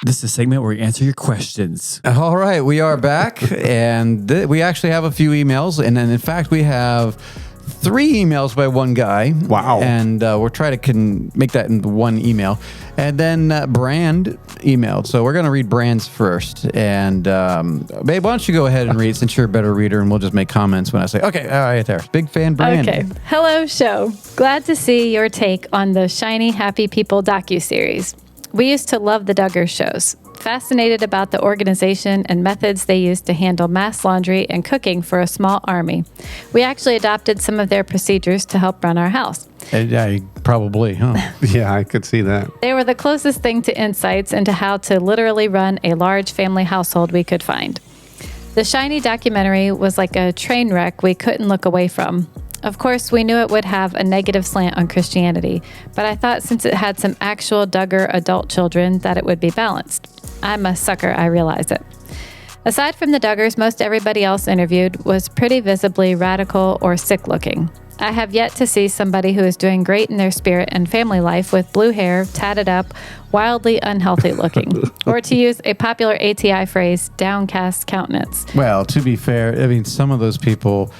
This is a segment where we answer your questions. All right, we are back, and we actually have a few emails, and then in fact we have 3 emails by one guy. Wow. And we're trying to make that into one email. And then Brand emailed. So we're going to read Brand's first. And babe, why don't you go ahead and read since you're a better reader, and we'll just make comments when I say, okay, all right there. Big fan, Brand. Okay. Hello, show. Glad to see your take on the Shiny Happy People docuseries. We used to love the Duggar shows. Fascinated about the organization and methods they used to handle mass laundry and cooking for a small army. We actually adopted some of their procedures to help run our house. Yeah, probably, huh? Yeah, I could see that. They were the closest thing to insights into how to literally run a large family household we could find. The Shiny documentary was like a train wreck we couldn't look away from. Of course, we knew it would have a negative slant on Christianity, but I thought since it had some actual Duggar adult children that it would be balanced. I'm a sucker, I realize it. Aside from the Duggars, most everybody else interviewed was pretty visibly radical or sick looking. I have yet to see somebody who is doing great in their spirit and family life with blue hair, tatted up, wildly unhealthy looking. Or to use a popular ATI phrase, downcast countenance. Well, to be fair, I mean, some of those people...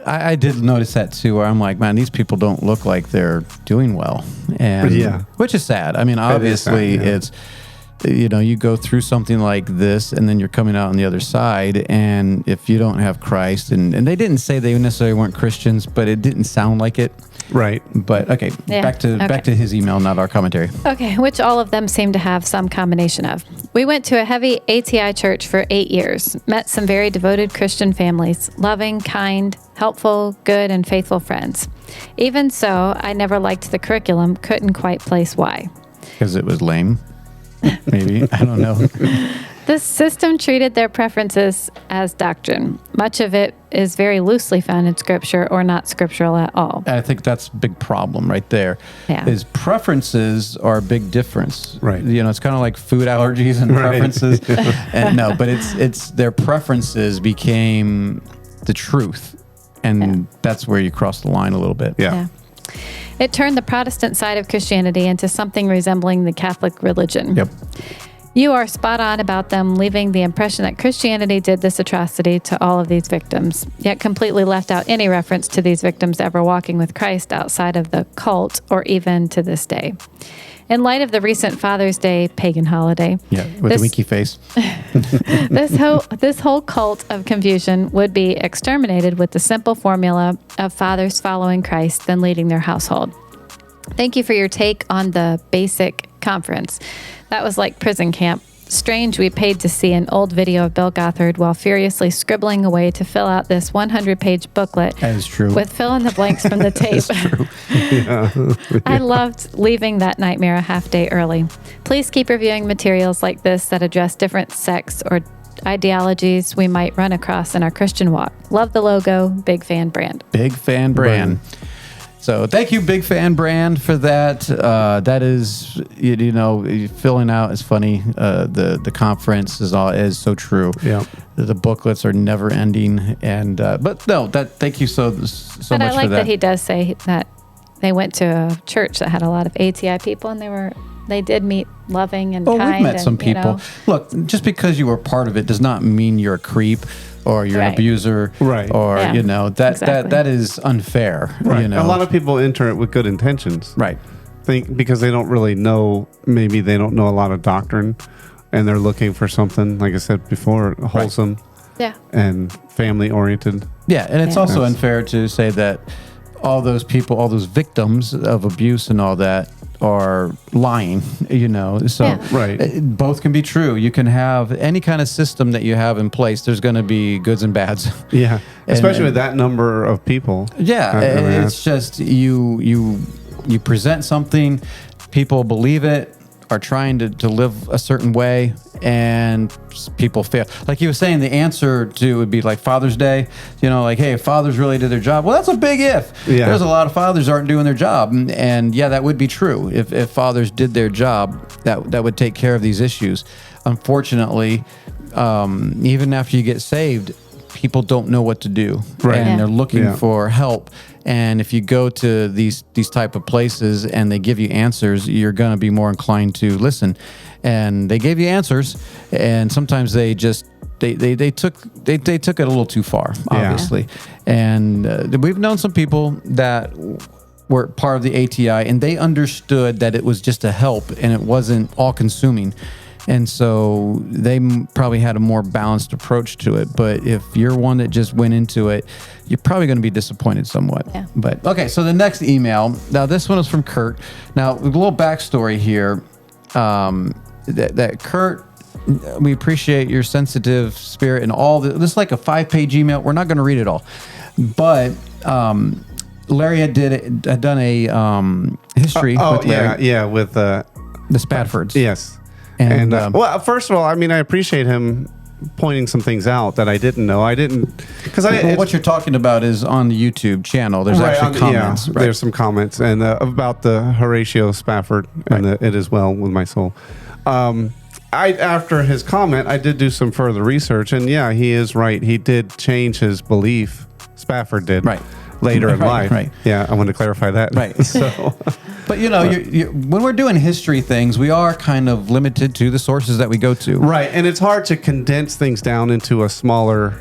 I did notice that too, where I'm like, man, these people don't look like they're doing well, and which is sad. I mean, obviously, it's you go through something like this, and then you're coming out on the other side, and if you don't have Christ, and they didn't say they necessarily weren't Christians, but it didn't sound like it. Right. But okay, back to his email, not our commentary. Okay, which all of them seem to have some combination of. We went to a heavy ATI church for 8 years, met some very devoted Christian families, loving, kind, helpful, good, and faithful friends. Even so, I never liked the curriculum, couldn't quite place why. Because it was lame, maybe. I don't know. The system treated their preferences as doctrine. Much of it is very loosely found in Scripture or not scriptural at all. I think that's a big problem right there. Yeah. Is preferences are a big difference. Right. It's kind of like food allergies and preferences. And no, but it's their preferences became the truth. And that's where you cross the line a little bit. Yeah. It turned the Protestant side of Christianity into something resembling the Catholic religion. Yep. You are spot on about them leaving the impression that Christianity did this atrocity to all of these victims, yet completely left out any reference to these victims ever walking with Christ outside of the cult or even to this day. In light of the recent Father's Day pagan holiday, with the winky face, this whole cult of confusion would be exterminated with the simple formula of fathers following Christ then leading their household. Thank you for your take on the basic conference. That was like prison camp. Strange we paid to see an old video of Bill Gothard while furiously scribbling away to fill out this 100-page booklet. That is true. With fill-in-the-blanks from the tape. That's true. I loved leaving that nightmare a half day early. Please keep reviewing materials like this that address different sects or ideologies we might run across in our Christian walk. Love the logo. Big fan, Brand. Big fan, Brand. So thank you, Big Fan Brand, for that. That is, filling out is funny. The conference is so true. Yeah. The booklets are never ending, and but no, thank you so much for that. But I like that he does say that they went to a church that had a lot of ATI people, and they did meet loving and kind. Oh, we've met some people. Look, just because you were part of it does not mean you're a creep. Or you're an abuser, right? Or that is unfair. Right. A lot of people enter it with good intentions, right? Because they don't really know. Maybe they don't know a lot of doctrine, and they're looking for something, like I said before, wholesome, and family oriented. Yeah, and it's also unfair to say that all those people, all those victims of abuse and all that, are lying, so both can be true. You can have any kind of system that you have in place. There's going to be goods and bads. Yeah, especially with that number of people. Yeah, it's just you present something, people believe it, are trying to live a certain way, and people fail. Like he was saying, the answer to would be like Father's Day, hey, if fathers really did their job. Well, that's a big if. Yeah. There's a lot of fathers aren't doing their job, and that would be true. If fathers did their job, that would take care of these issues. Unfortunately, even after you get saved, people don't know what to do, Right. and Yeah. they're looking Yeah. for help. And if you go to these type of places and they give you answers, you're going to be more inclined to listen. And they gave you answers, and sometimes they just they took it a little too far, obviously. And we've known some people that were part of the ATI, and they understood that it was just a help and it wasn't all consuming. And so they probably had a more balanced approach to it. But if you're one that just went into it, you're probably going to be disappointed somewhat. Yeah. But okay, so the next email. Now this one is from Kurt. Now a little backstory here. That Kurt, we appreciate your sensitive spirit and all this. Is like a 5-page email. We're not going to read it all, but Larry had done a history. With Larry, with the Spadfords. yes. And, Well, first of all, I mean, I appreciate him pointing some things out that I didn't know. I didn't, because what you're talking about is on the YouTube channel. There's actually comments. Yeah, there's some comments and about the Horatio Spafford and It Is Well With My Soul. After his comment, I did do some further research, and yeah, he is right. He did change his belief. Spafford did. Right. Later in life. Right. Yeah, I want to clarify that. Right. So, but when we're doing history things, we are kind of limited to the sources that we go to. right, and it's hard to condense things down into a smaller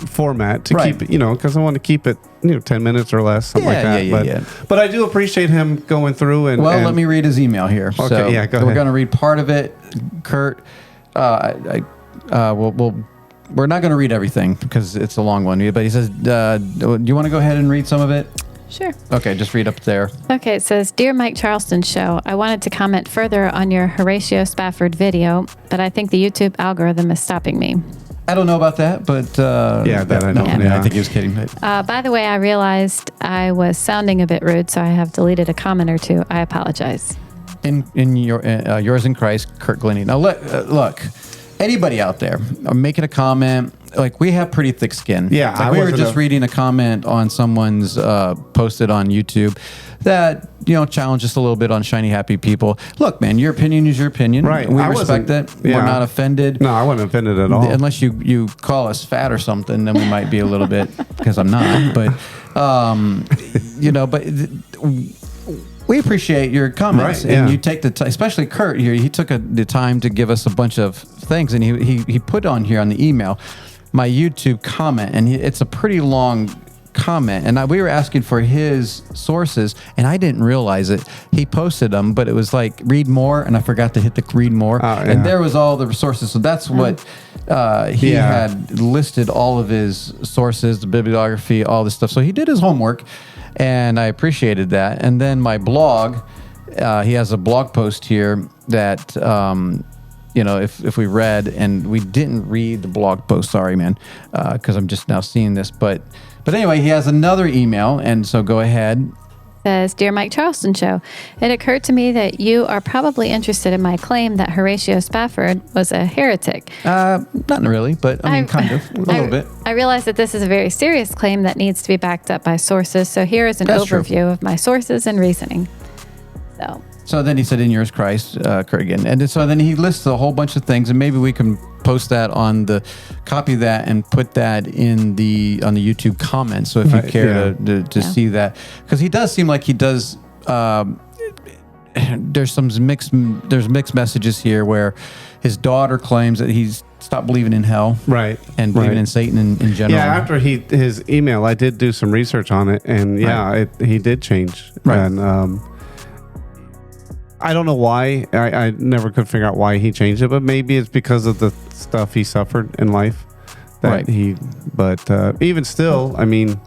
format to keep it, because I want to keep it, 10 minutes or less, something like that. But I do appreciate him going through and. Well, let me read his email here. Okay, so go ahead. We're going to read part of it, Kurt. We're not going to read everything because it's a long one. But he says, do you want to go ahead and read some of it? Sure. Okay, just read up there. Okay, it says, Dear Mike Charleston Show, I wanted to comment further on your Horatio Spafford video, but I think the YouTube algorithm is stopping me. I don't know about that, but... that I know. I think he was kidding. By the way, I realized I was sounding a bit rude, so I have deleted a comment or two. I apologize. In your yours in Christ, Kurt Glennie. Now, look, anybody out there making a comment, like we have pretty thick skin. Yeah, like we were just reading a comment on someone's posted on YouTube that challenged us a little bit on shiny happy people. Look, man, your opinion is your opinion. Right. We respect that. Yeah. We're not offended. No, I wasn't offended at all. Unless you call us fat or something, then we might be a little bit, because I'm not. But we appreciate your comments, Right, and you take the time, especially Kurt here. He took the time to give us a bunch of things, and he put on here on the email my YouTube comment, and it's a pretty long comment, and we were asking for his sources, and I didn't realize it. He posted them, but it was like read more, and I forgot to hit the read more, and there was all the sources. So that's what he had listed, all of his sources, the bibliography, all this stuff. So he did his homework, and I appreciated that. And then my blog, he has a blog post here that if we read, and we didn't read the blog post, sorry, man, because I'm just now seeing this, but anyway, he has another email, and so go ahead. Says, Dear Mike Charleston Show, it occurred to me that you are probably interested in my claim that Horatio Spafford was a heretic. Not really, but I mean, kind of, a little bit. I realize that this is a very serious claim that needs to be backed up by sources, so here is an overview of my sources and reasoning. So then he said, in yours Christ, Kurt again. And so then he lists a whole bunch of things, and maybe we can post that copy that and put that on the YouTube comments. So if you care to see that, because he does seem like he does, there's mixed messages here where his daughter claims that he's stopped believing in hell. Right. And believing in Satan in general. Yeah, after his email, I did do some research on it, and he did change. Right. And, I don't know why. I never could figure out why he changed it, but maybe it's because of the stuff he suffered in life. But even still, I mean,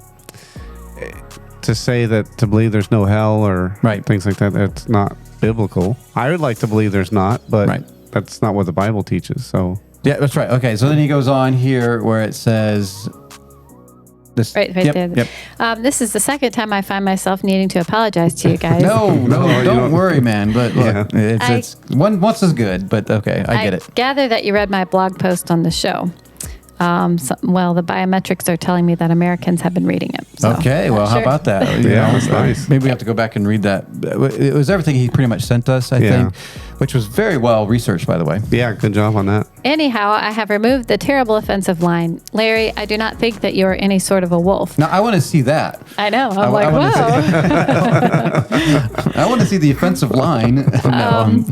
to believe there's no hell or things like that, that's not biblical. I would like to believe there's not, but that's not what the Bible teaches. So yeah, that's right. Okay, so then he goes on here where it says. There. This is the second time I find myself needing to apologize to you guys. No, don't worry, man. But look, it's once is good. But okay, I get it. I gather that you read my blog post on the show. The biometrics are telling me that Americans have been reading it. So okay, well, how about that? That's nice. Maybe we have to go back and read that. It was everything he pretty much sent us, I think. which was very well researched, by the way. Yeah, good job on that. Anyhow, I have removed the terrible offensive line. Larry, I do not think that you're any sort of a wolf. Now, I want to see that. I know. I'm I like, wanna whoa. I want to see the offensive line.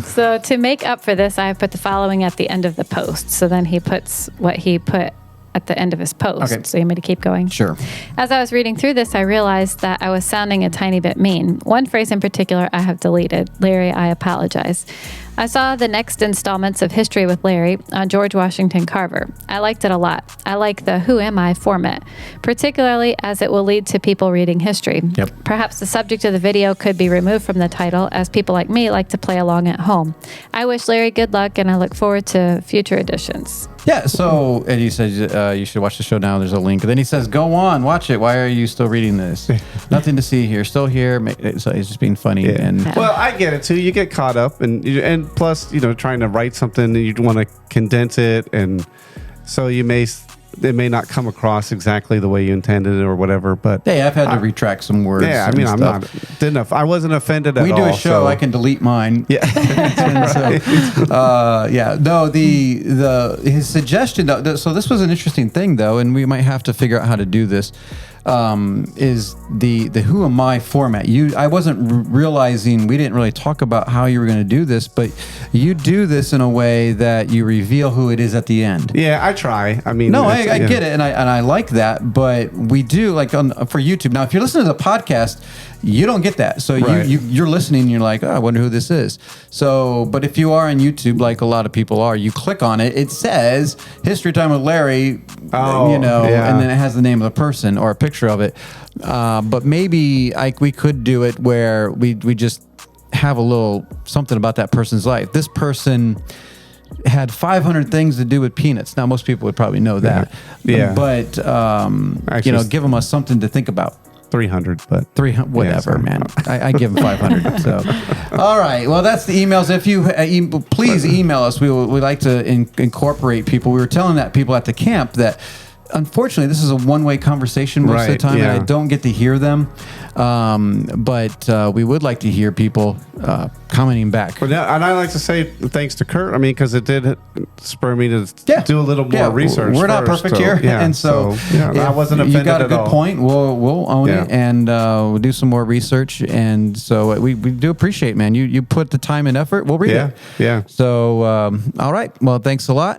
So to make up for this, I have put the following at the end of the post. So then he puts what he put at the end of his post. Okay. So you want me to keep going? Sure. As I was reading through this, I realized that I was sounding a tiny bit mean. One phrase in particular I have deleted. Larry, I apologize. I saw the next installments of History with Larry on George Washington Carver. I liked it a lot. I like the Who Am I format, particularly as it will lead to people reading history. Yep. Perhaps the subject of the video could be removed from the title, as people like me like to play along at home. I wish Larry good luck, and I look forward to future editions. Yeah, so, and he says you should watch the show now. There's a link. And then he says, go on, watch it. Why are you still reading this? Nothing to see here. Still here. So he's just being funny. Yeah. And Well, I get it too. You get caught up, and plus, trying to write something, you want to condense it, and so it may not come across exactly the way you intended it or whatever. But hey, I've had to retract some words. yeah, I mean, I wasn't offended at all. We do a show. So. I can delete mine. Yeah. His suggestion though. So this was an interesting thing though, and we might have to figure out how to do this. Is the Who Am I format. I wasn't realizing, we didn't really talk about how you were going to do this, but you do this in a way that you reveal who it is at the end. Yeah, I try. I mean, no, I get it, and I like that, but we do like for YouTube. Now, if you're listening to the podcast, you don't get that. So right. you're listening and you're like, oh, I wonder who this is. So, but if you are on YouTube, like a lot of people are, you click on it, it says History Time with Larry, and then it has the name of the person or a picture of it. But maybe we could do it where we just have a little something about that person's life. This person had 500 things to do with peanuts. Now, most people would probably know that. Yeah. But, give them something to think about. 300, but 300, whatever, man. I give them 500. So, all right. Well, that's the emails. If you please email us, we like to incorporate people. We were telling that people at the camp that unfortunately this is a one-way conversation most of the time, and I don't get to hear them. But we would like to hear people commenting back. Well, and I like to say thanks to Kurt. I mean, because it did spur me to do a little more research. We're not perfect here, and so I wasn't offended. You got a good all. point. We'll own it, and we'll do some more research. And so we do appreciate, man. You put the time and effort. We'll read it. Yeah. So all right. Well, thanks a lot.